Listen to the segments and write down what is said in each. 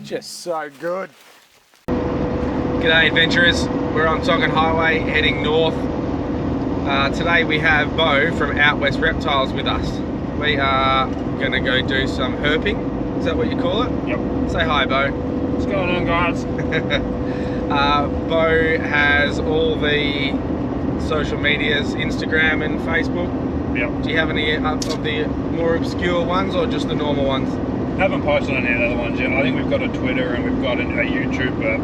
Just so good. G'day adventurers, we're on Tongan Highway heading north. Today we have Beau from Out West Reptiles with us. We are going to go do some herping, is that what you call it? Yep. Say hi, Beau. What's going on, guys? Beau has all the social medias, Instagram and Facebook. Yep. Do you have any of the more obscure ones or just the normal ones? Haven't posted on any of the other ones yet. I think we've got a Twitter and we've got a YouTube, but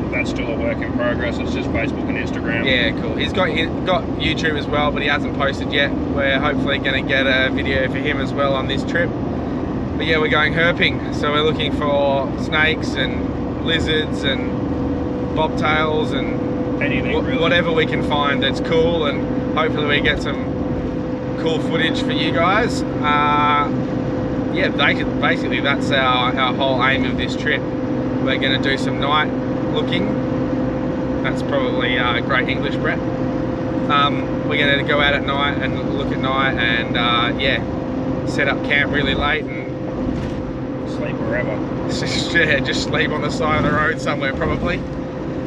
that's still a work in progress. It's just Facebook and Instagram. Yeah, cool. He's got YouTube as well, but he hasn't posted yet. We're hopefully going to get a video for him as well on this trip. But yeah, we're going herping, so we're looking for snakes and lizards and bobtails and anything really. Whatever we can find that's cool, and hopefully we get some cool footage for you guys. Yeah, basically that's our whole aim of this trip. We're going to do some night looking. That's probably great English, Brett. We're going to go out at night and look at night and yeah, set up camp really late and sleep wherever. Just sleep on the side of the road somewhere probably.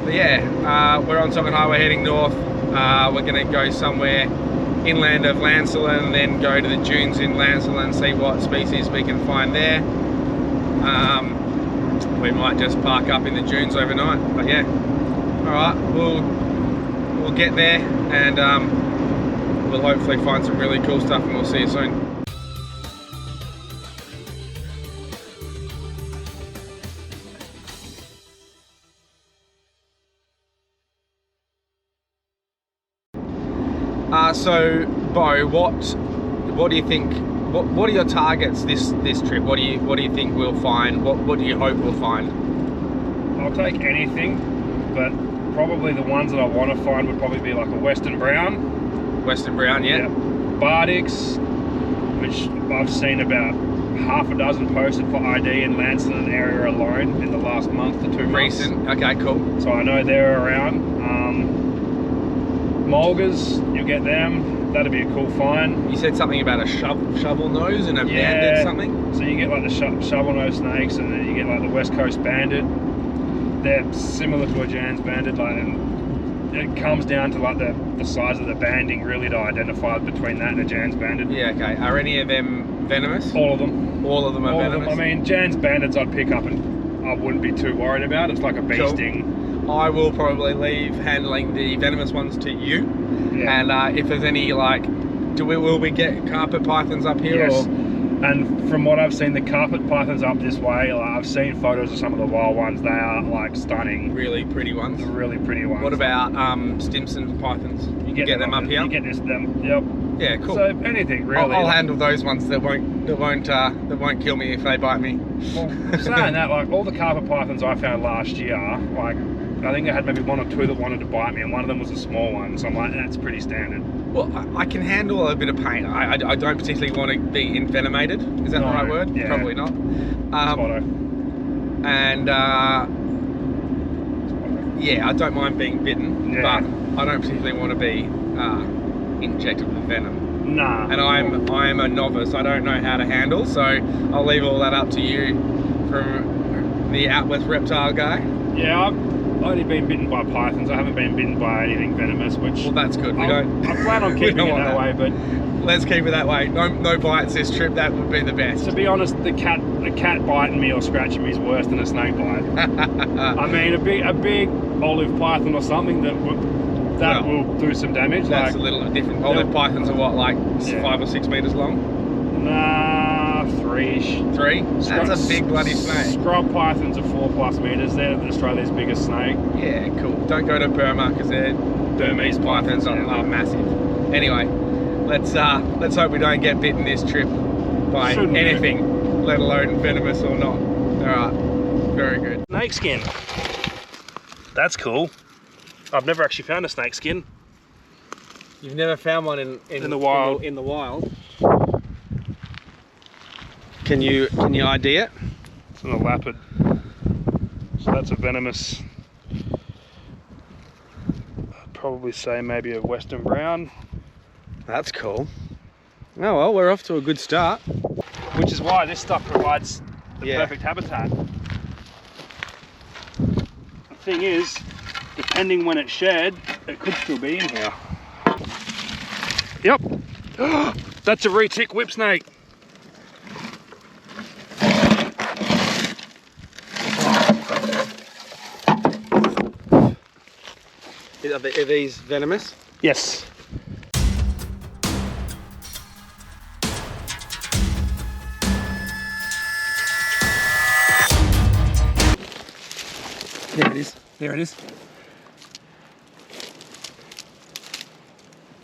But yeah, we're on Tongan Highway heading north. We're going to go somewhere inland of Lancelin and then go to the dunes in Lancelin and see what species we can find there. We might just park up in the dunes overnight, but yeah. Alright, we'll get there and we'll hopefully find some really cool stuff and we'll see you soon. So Beau, what do you think? What are your targets this trip? What do you think we'll find? What do you hope we'll find? I'll take anything, but probably the ones that I want to find would probably be like a Western Brown. Western Brown, yeah. Bardics, which I've seen about half a dozen posted for ID in Lancelin area alone in the last month to 2 months. Recent, okay, cool. So I know they're around. Mulgars, you'll get them. That'd be a cool find. You said something about a shovel nose and a banded something? So you get like the shovel nose snakes and then you get like the West Coast banded. They're similar to a Jan's banded, like, and it comes down to like the size of the banding really to identify between that and a Jan's banded. Yeah, okay. Are any of them venomous? All of them. All of them are venomous? I mean, Jan's bandeds I'd pick up and I wouldn't be too worried about. It's like a bee sting. I will probably leave handling the venomous ones to you. Yeah. And if there's any, like, will we get carpet pythons up here? Yes. Or? And from what I've seen, the carpet pythons up this way, like, I've seen photos of some of the wild ones. They are like stunning. Really pretty ones. Really pretty ones. What about Stimson pythons? You get them up here? You get them. Yep. Yeah, cool. So anything really. I'll handle those ones that won't kill me if they bite me. Well, saying that, like all the carpet pythons I found last year, like I think I had maybe one or two that wanted to bite me, and one of them was a small one. So I'm like, that's pretty standard. Well, I can handle a bit of pain. I don't particularly want to be envenomated. Is that the right word? Yeah. Probably not. And yeah, I don't mind being bitten, but I don't particularly want to be injected with venom. Nah. And I'm a novice. I don't know how to handle, so I'll leave all that up to you from the Out West Reptile guy. Yeah, I've only been bitten by pythons. I haven't been bitten by anything venomous, which... Well, that's good. I plan on keeping it that way, but... Let's keep it that way. No bites this trip. That would be the best. To be honest, the cat biting me or scratching me is worse than a snake bite. I mean, a big olive python or something that will do some damage. That's like, a little different. Olive pythons are what, like 5 or 6 meters long? Nah, 3-ish. 3? That's a big bloody snake. Scrub pythons are 4+ meters. They're Australia's biggest snake. Yeah, cool. Don't go to Burma because their Burmese pythons are massive. Anyway, let's hope we don't get bitten this trip by anything, let alone venomous or not. All right, very good. Snake skin. That's cool. I've never actually found a snake skin. You've never found one in the wild? In the wild. Can you ID it? It's an elapid. So that's a venomous. I'd probably say maybe a Western Brown. That's cool. Oh well, we're off to a good start. Which is why this stuff provides the perfect habitat. thing is, depending when it's shed, it could still be in here. Yep. That's a retic whip snake. Are these venomous? Yes. There it is. There it is.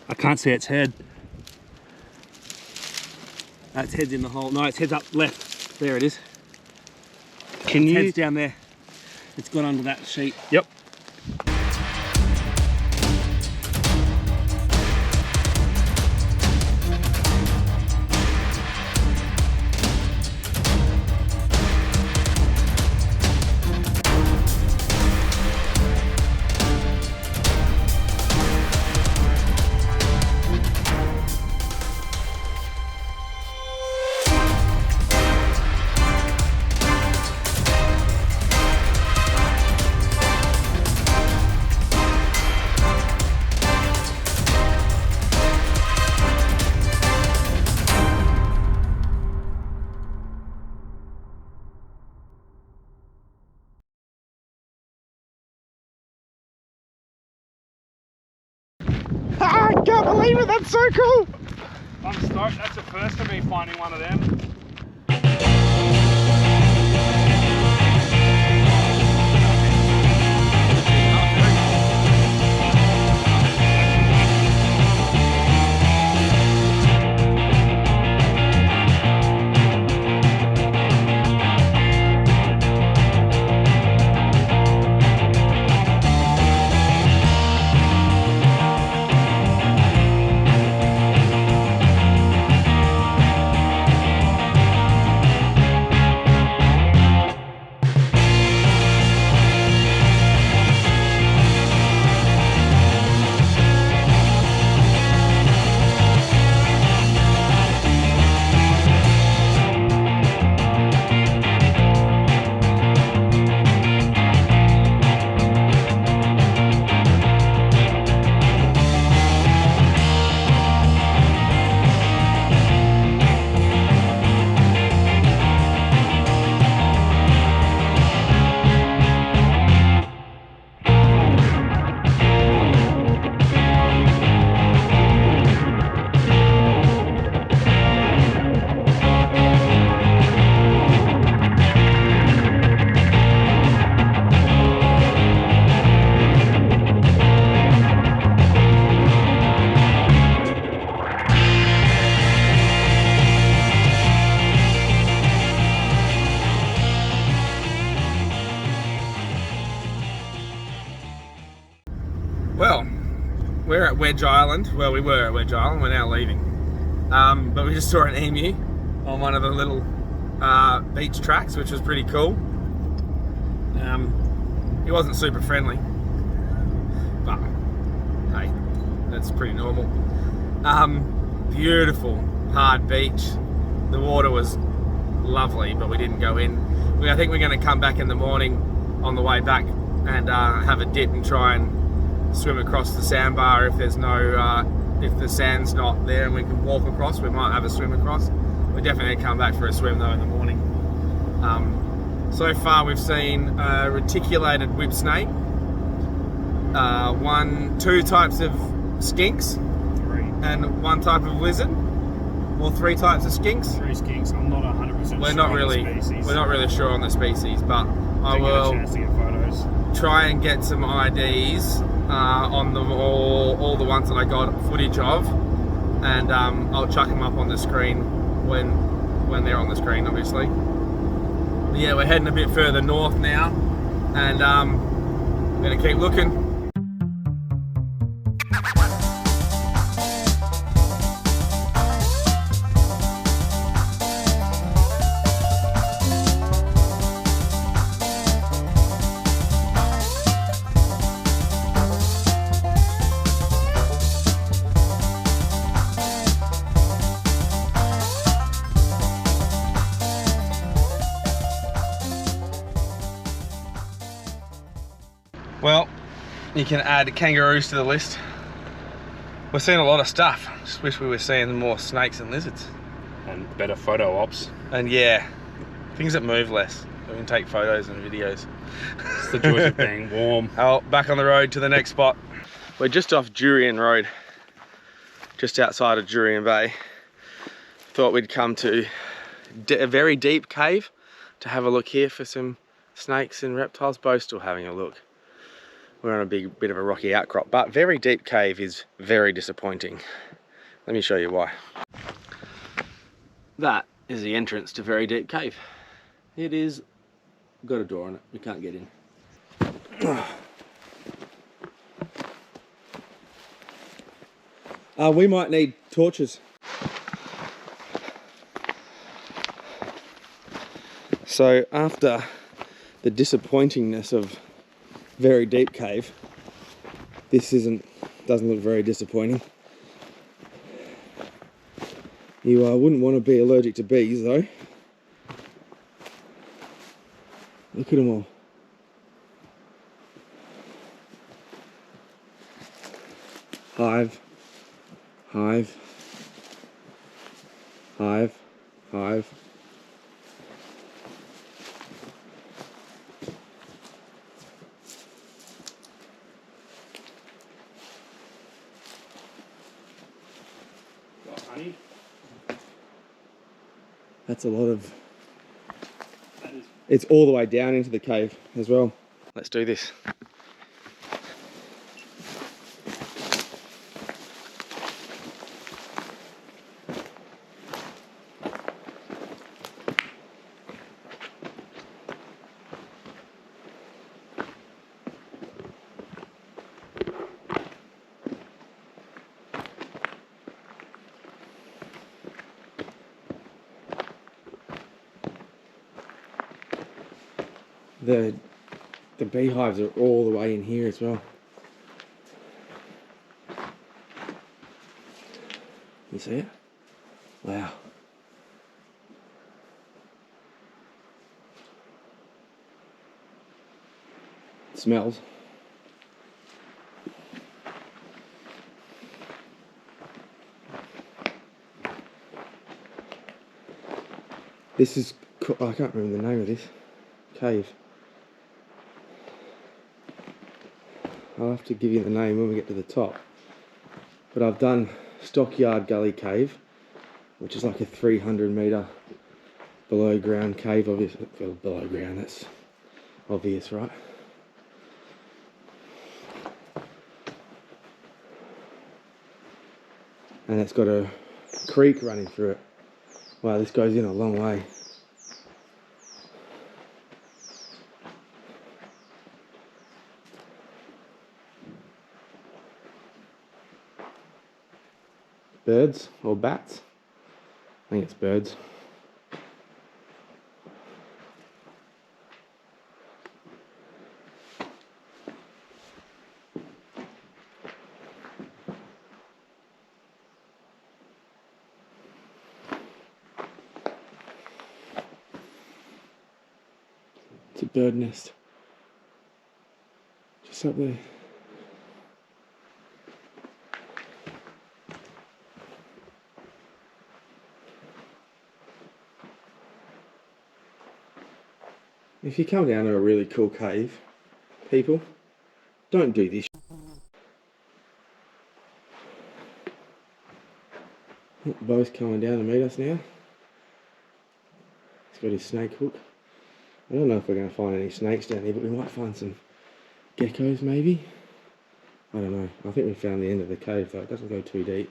I can't see its head. Its head's in the hole. No, its head's up left. There it is. Can Its you? head's down there. It's gone under that sheet. Yep. I can't believe it, that's so cool! I'm stoked. That's the first of me finding one of them. Well, we're at Wedge Island. Well, we were at Wedge Island, we're now leaving. But we just saw an emu on one of the little beach tracks, which was pretty cool. He wasn't super friendly, but hey, that's pretty normal. Beautiful, hard beach. The water was lovely, but we didn't go in. I think we're going to come back in the morning on the way back and have a dip and try and swim across the sandbar if there's no, if the sand's not there and we can walk across. We might have a swim across. We're definitely going to come back for a swim though in the morning. So far we've seen a reticulated whip snake, two types of skinks, and one type of lizard, or three types of skinks. Three skinks. I'm not 100% sure. We're not really sure on the species, but I Didn't get a will chance to get photos. try and get some IDs on them all the ones that I got footage of, and I'll chuck them up on the screen when they're on the screen, obviously. But yeah, we're heading a bit further north now, and I'm gonna keep looking. Well, you can add kangaroos to the list. We're seeing a lot of stuff. Just wish we were seeing more snakes and lizards. And better photo ops. And yeah, things that move less. We can take photos and videos. It's the joys of being warm. Oh, back on the road to the next spot. We're just off Jurien Road, just outside of Jurien Bay. Thought we'd come to a very deep cave to have a look here for some snakes and reptiles. Beau's still having a look. We're on a big bit of a rocky outcrop, but very deep cave is very disappointing. Let me show you why. That is the entrance to Very Deep Cave. It is got a door on it. We can't get in. We might need torches. So after the disappointingness of Very Deep Cave, this doesn't look very disappointing. You wouldn't want to be allergic to bees though. Look at them all. Hive, hive, hive, hive. Got honey. That's a lot of... It's all the way down into the cave as well. Let's do this. The beehives are all the way in here as well. You see it? Wow. It smells. This is, I can't remember the name of this cave. I'll have to give you the name when we get to the top. But I've done Stockyard Gully Cave, which is like a 300 metre below ground cave, obviously. Well, below ground, that's obvious, right? And it's got a creek running through it. Wow, this goes in a long way. Birds or bats? I think it's birds. It's a bird nest. Just up there. If you come down to a really cool cave, people, don't do this. Beau's coming down to meet us now. He's got his snake hook. I don't know if we're going to find any snakes down here, but we might find some geckos maybe. I don't know. I think we found the end of the cave though. It doesn't go too deep.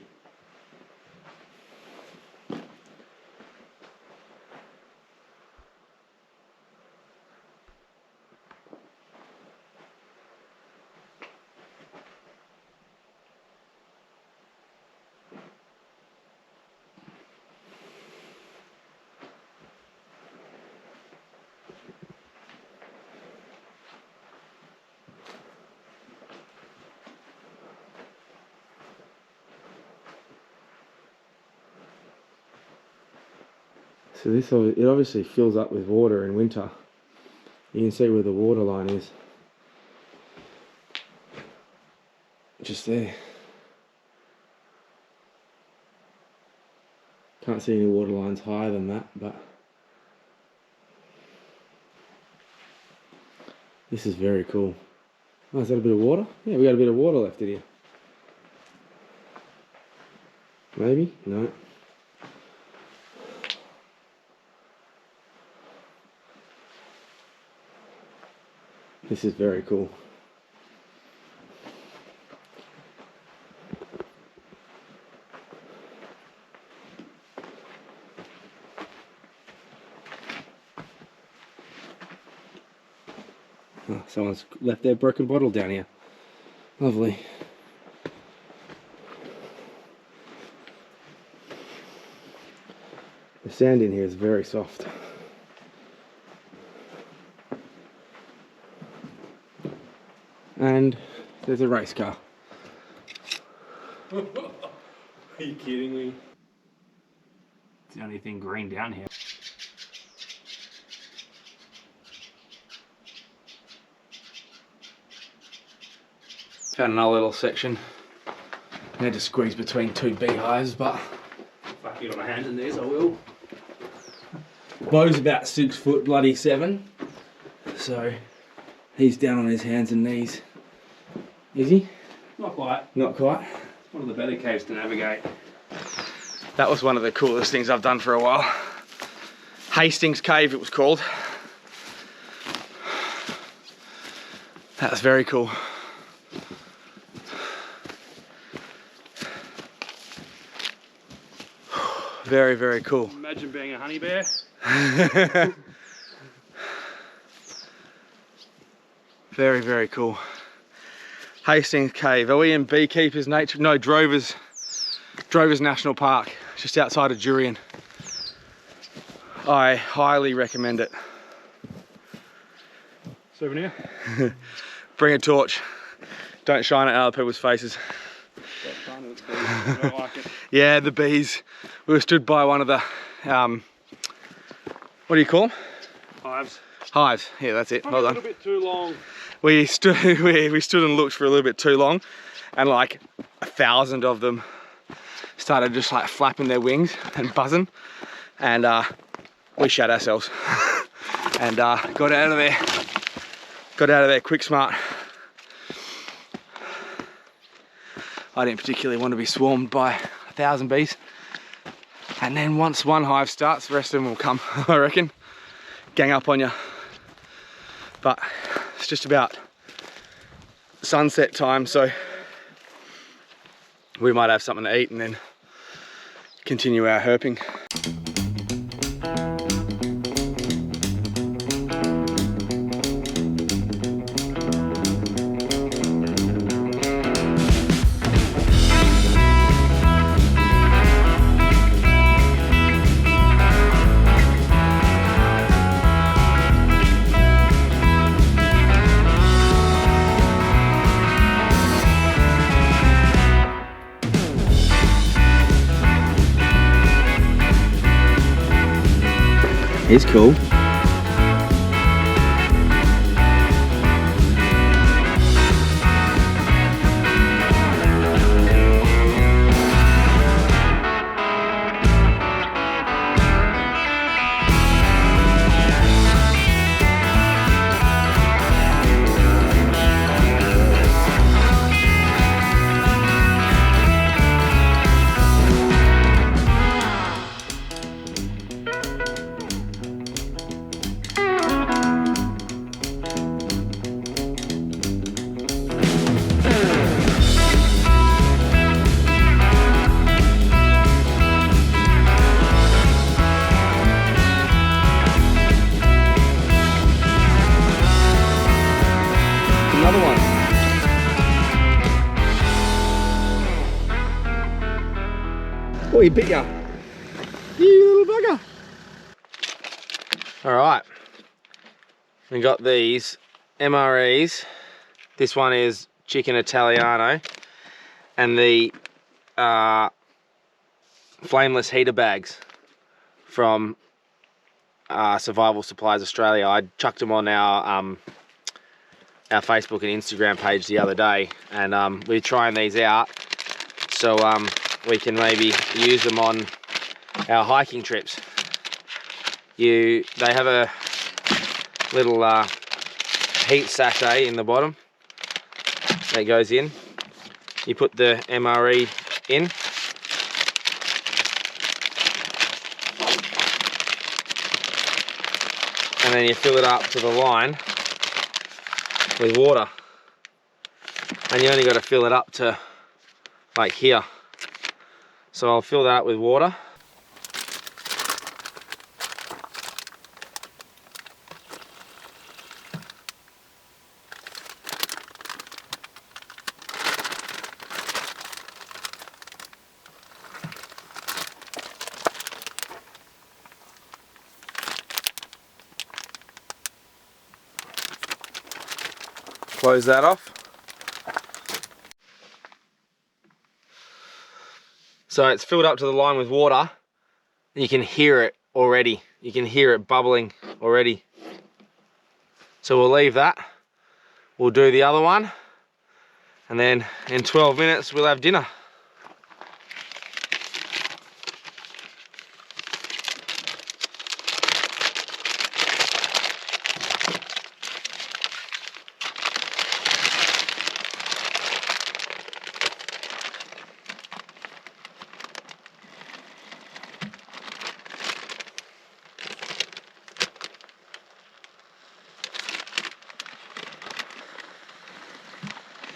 So this, it obviously fills up with water in winter. You can see where the water line is. just there. Can't see any water lines higher than that, but this is very cool. Oh, is that a bit of water? Yeah, we got a bit of water left in here. Maybe? No. This is very cool. Oh, someone's left their broken bottle down here. Lovely. The sand in here is very soft. And there's a race car. Are you kidding me? It's the only thing green down here. Found another little section. I had to squeeze between two beehives, but if I get on my hands and knees, I will. Beau's about 6 foot bloody 7, so he's down on his hands and knees. Is he? Not quite. Not quite. It's one of the better caves to navigate. That was one of the coolest things I've done for a while. Hastings Cave it was called. That was very cool. Very, very cool. Imagine being a honey bear. Very, very cool. Hastings Cave. Are we in Beekeepers Nature? No, Drovers National Park, just outside of Jurien. I highly recommend it. Souvenir? Bring a torch. Don't shine it at other people's faces. I don't like it. Yeah, the bees. We were stood by one of the, what do you call them? Hives. Hives. Yeah, that's it. Probably Well a done. little bit too long. We stood and looked for a little bit too long, and like 1,000 of them started just like flapping their wings and buzzing, and we shat ourselves and got out of there. Got out of there quick smart. I didn't particularly want to be swarmed by 1,000 bees. And then once one hive starts, the rest of them will come, I reckon. Gang up on you. But it's just about sunset time, so we might have something to eat and then continue our herping. It's cool. Another one. Oh, he bit ya. You little bugger. All right. We got these MREs. This one is Chicken Italiano. And the flameless heater bags from Survival Supplies Australia. I chucked them on our our Facebook and Instagram page the other day, and we're trying these out so we can maybe use them on our hiking trips. They have a little heat sachet in the bottom that goes in. You put the MRE in, and then you fill it up to the line with water, and you only got to fill it up to like here. So I'll fill that up with water. Close that off. So it's filled up to the line with water. You can hear it already. You can hear it bubbling already. So we'll leave that. We'll do the other one. And then in 12 minutes we'll have dinner.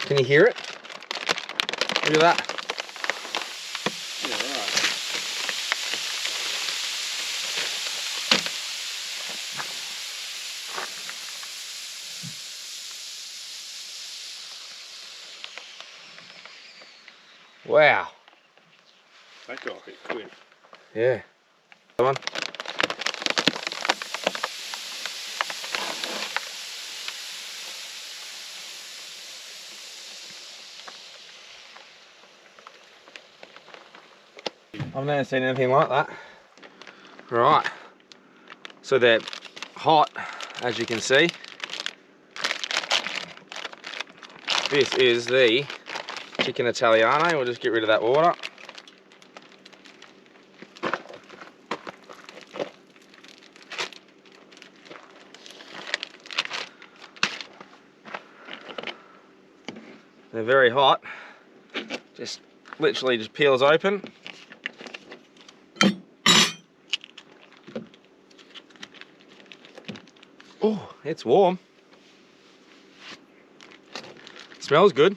Can you hear it? Look at that. Yeah, right. Wow. That got a bit quick. Yeah. Come on. I've never seen anything like that. Right. So they're hot, as you can see. This is the chicken Italiano. We'll just get rid of that water. They're very hot. Just literally just peels open. Oh, it's warm. Smells good.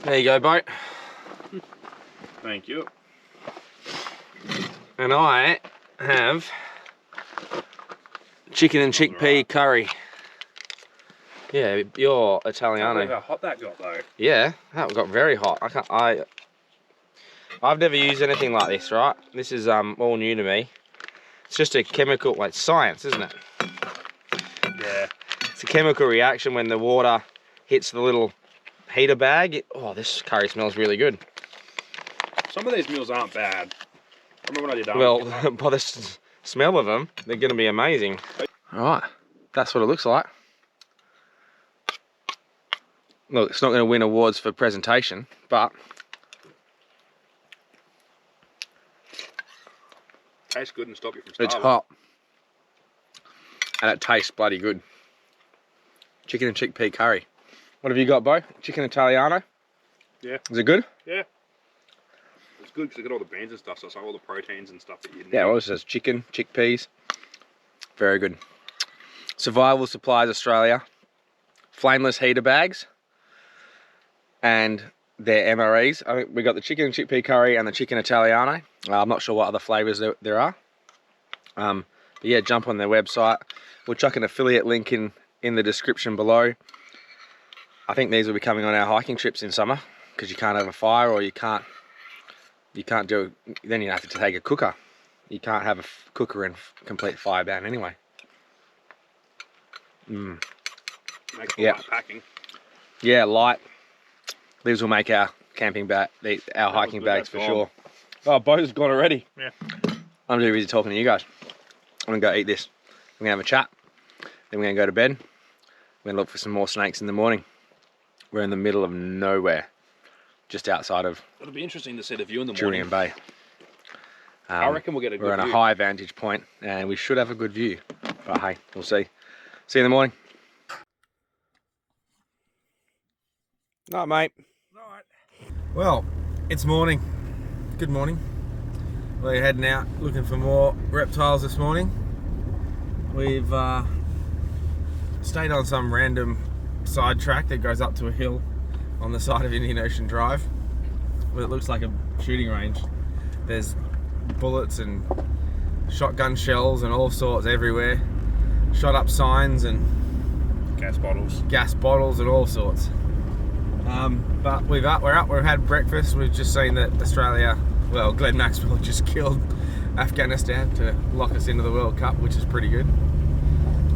There you go, Beau. Thank you. And I have chicken and chickpea curry. Yeah, your I can't Italiano. believe how hot that got though. Yeah, that got very hot. I've never used anything like this, right? This is all new to me. It's just a chemical, like science, isn't it? Yeah. It's a chemical reaction when the water hits the little heater bag. Oh, this curry smells really good. Some of these meals aren't bad. I remember when I did Well, by the smell of them, they're going to be amazing. All right, that's what it looks like. Look, it's not going to win awards for presentation, but tastes good and stop you from starving. it's hot. And it tastes bloody good. Chicken and chickpea curry. What have you got, Beau? Chicken Italiano? Yeah. Is it good? Yeah. It's good because it's got all the beans and stuff, so it's like all the proteins and stuff that you need. Yeah, well, it says chicken, chickpeas. Very good. Survival Supplies Australia. Flameless heater bags. And their MREs. I think we got the chicken and chickpea curry and the chicken Italiano. I'm not sure what other flavours there are. But yeah, jump on their website. We'll chuck an affiliate link in the description below. I think these will be coming on our hiking trips in summer because you can't have a fire, or you can't do it. Then you have to take a cooker. You can't have a cooker and complete fire ban anyway. Makes Yeah. light packing. Yeah, light. These will make our camping bag, our hiking good, bags that's for gone. sure. Oh, Beau's gone already. Yeah. I'm too busy talking to you guys. I'm gonna go eat this. We're gonna have a chat. Then we're gonna go to bed. We're gonna look for some more snakes in the morning. We're in the middle of nowhere, just outside of It'll be interesting to see the view in the Julian morning. Bay. I reckon we'll get a good We're on a view. high vantage point and we should have a good view. But hey, we'll see. See you in the morning. Night, mate. Well, it's morning. Good morning. We're heading out looking for more reptiles this morning. We've stayed on some random side track that goes up to a hill on the side of Indian Ocean Drive. Well, it looks like a shooting range. There's bullets and shotgun shells and all sorts everywhere. Shot up signs and Gas bottles. and all sorts. But we're up, we've had breakfast. We've just seen that Australia, well, Glenn Maxwell just killed Afghanistan to lock us into the World Cup, which is pretty good.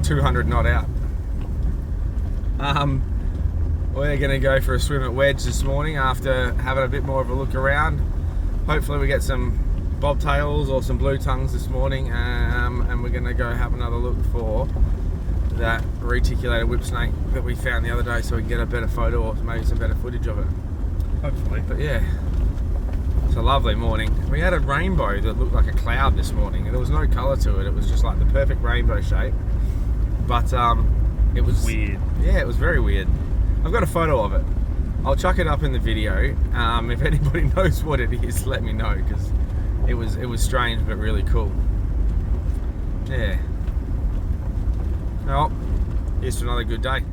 200 not out. We're gonna go for a swim at Wedge this morning after having a bit more of a look around. Hopefully we get some bobtails or some blue tongues this morning, and we're gonna go have another look for that reticulated whip snake that we found the other day, so we can get a better photo or maybe some better footage of it. Hopefully. But yeah, it's a lovely morning. We had a rainbow that looked like a cloud this morning, and there was no colour to it. It was just like the perfect rainbow shape. But it was weird. Yeah, it was very weird. I've got a photo of it. I'll chuck it up in the video. If anybody knows what it is, let me know, because it was strange but really cool. Yeah. Well, here's to another good day.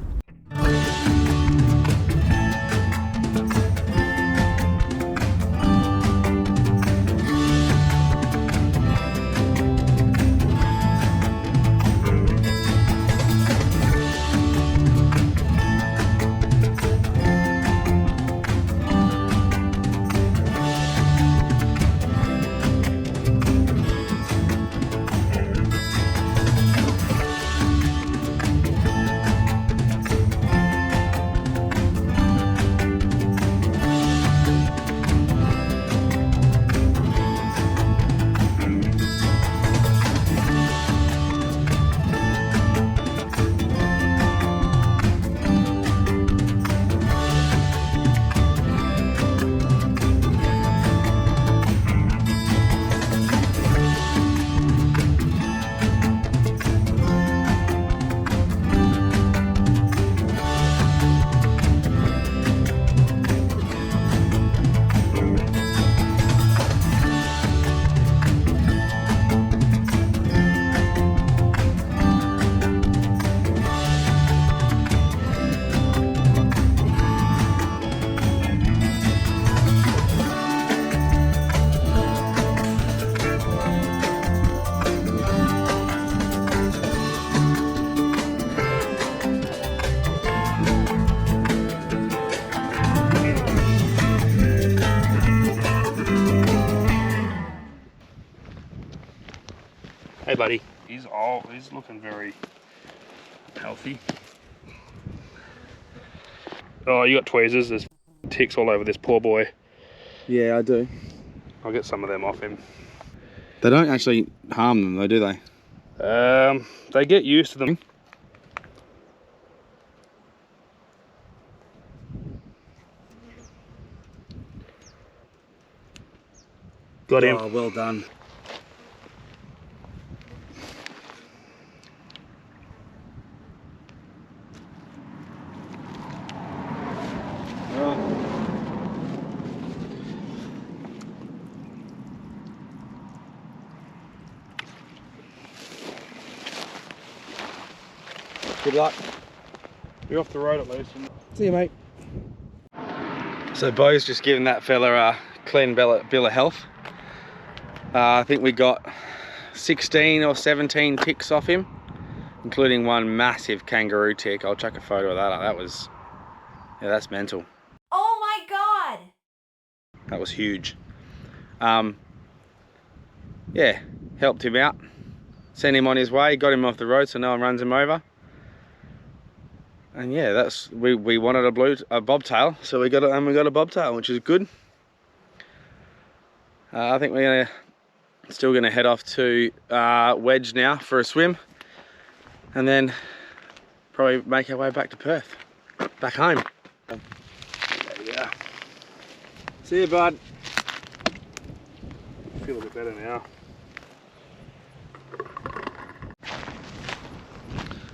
Hey, buddy. He's looking very healthy. Oh, you got tweezers. There's ticks all over this poor boy. Yeah, I do. I'll get some of them off him. They don't actually harm them though, do they? They get used to them. Got him. Oh, well done. Good luck. Be off the road at least. See you, mate. So Beau's just given that fella a clean bill of health. I think we got 16 or 17 ticks off him, including one massive kangaroo tick. I'll chuck a photo of that up. That was, yeah, that's mental. Oh my God! That was huge. Yeah, helped him out. Sent him on his way, got him off the road so no one runs him over. And yeah, that's we wanted a bobtail, so we got a bobtail, which is good. I think we're still gonna head off to Wedge now for a swim, and then probably make our way back to Perth, back home. There you go. See you, bud. Feel a bit better now.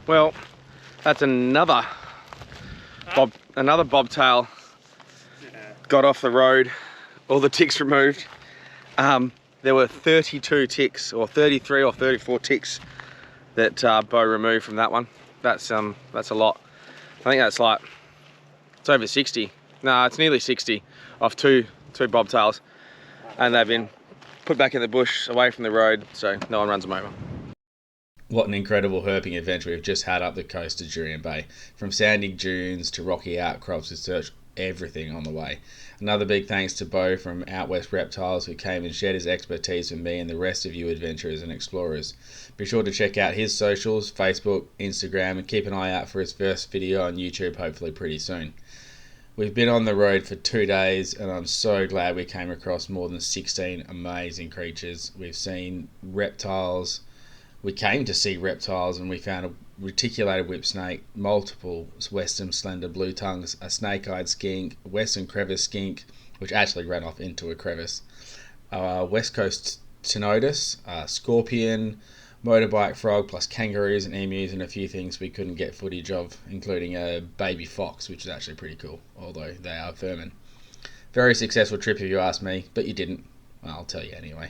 Well, that's another bobtail. Got off the road, all the ticks removed. There were 32 ticks, or 33 or 34 ticks that Beau removed from that one. That's a lot. I think that's like, it's over 60. No, it's nearly 60 off two bobtails, and they've been put back in the bush away from the road, so no one runs them over. What an incredible herping adventure we've just had up the coast of Jurien Bay. From sandy dunes to rocky outcrops, we searched everything on the way. Another big thanks to Beau from Out West Reptiles, who came and shared his expertise with me and the rest of you adventurers and explorers. Be sure to check out his socials, Facebook, Instagram, and keep an eye out for his first video on YouTube, hopefully pretty soon. We've been on the road for 2 days, and I'm so glad we came across more than 16 amazing creatures. We've seen reptiles. We came to see reptiles, and we found a reticulated whip snake, multiple western slender blue tongues, a snake-eyed skink, a western crevice skink, which actually ran off into a crevice, west coast tinnitus, scorpion, motorbike frog, plus kangaroos and emus, and a few things we couldn't get footage of, including a baby fox, which is actually pretty cool, although they are vermin. Very successful trip if you ask me, but you didn't. Well, I'll tell you anyway.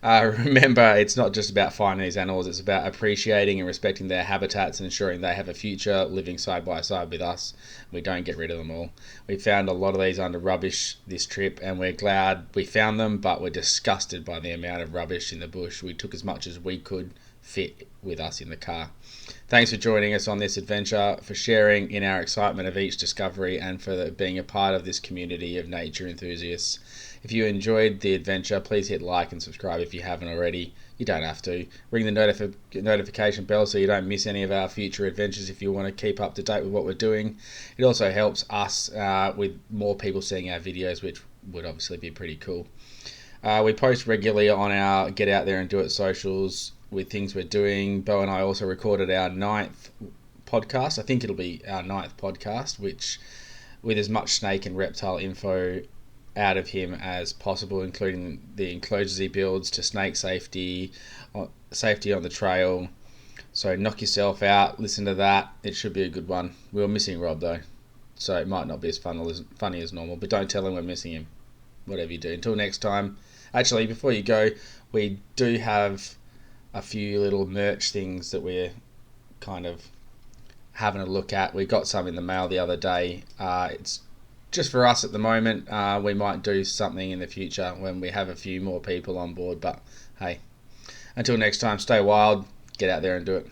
Remember, it's not just about finding these animals, it's about appreciating and respecting their habitats and ensuring they have a future living side by side with us. We don't get rid of them all. We found a lot of these under rubbish this trip, and we're glad we found them, but we're disgusted by the amount of rubbish in the bush. We took as much as we could fit with us in the car. Thanks for joining us on this adventure, for sharing in our excitement of each discovery, and for being a part of this community of nature enthusiasts. If you enjoyed the adventure, please hit like and subscribe if you haven't already. You don't have to. Ring the notification bell so you don't miss any of our future adventures if you want to keep up to date with what we're doing. It also helps us with more people seeing our videos, which would obviously be pretty cool. We post regularly on our Get Out There and Do It socials with things we're doing. Beau and I also recorded our 9th podcast. I think it'll be our 9th podcast, which with as much snake and reptile info out of him as possible, including the enclosures he builds to snake safety on the trail. So knock yourself out, listen to that. It should be a good one. We were missing Rob though, so it might not be as funny as normal, but don't tell him we're missing him, whatever you do. Until next time. Actually, before you go, we do have a few little merch things that we're kind of having a look at. We got some in the mail the other day. It's just for us at the moment. We might do something in the future when we have a few more people on board, but hey, until next time, stay wild, get out there and do it.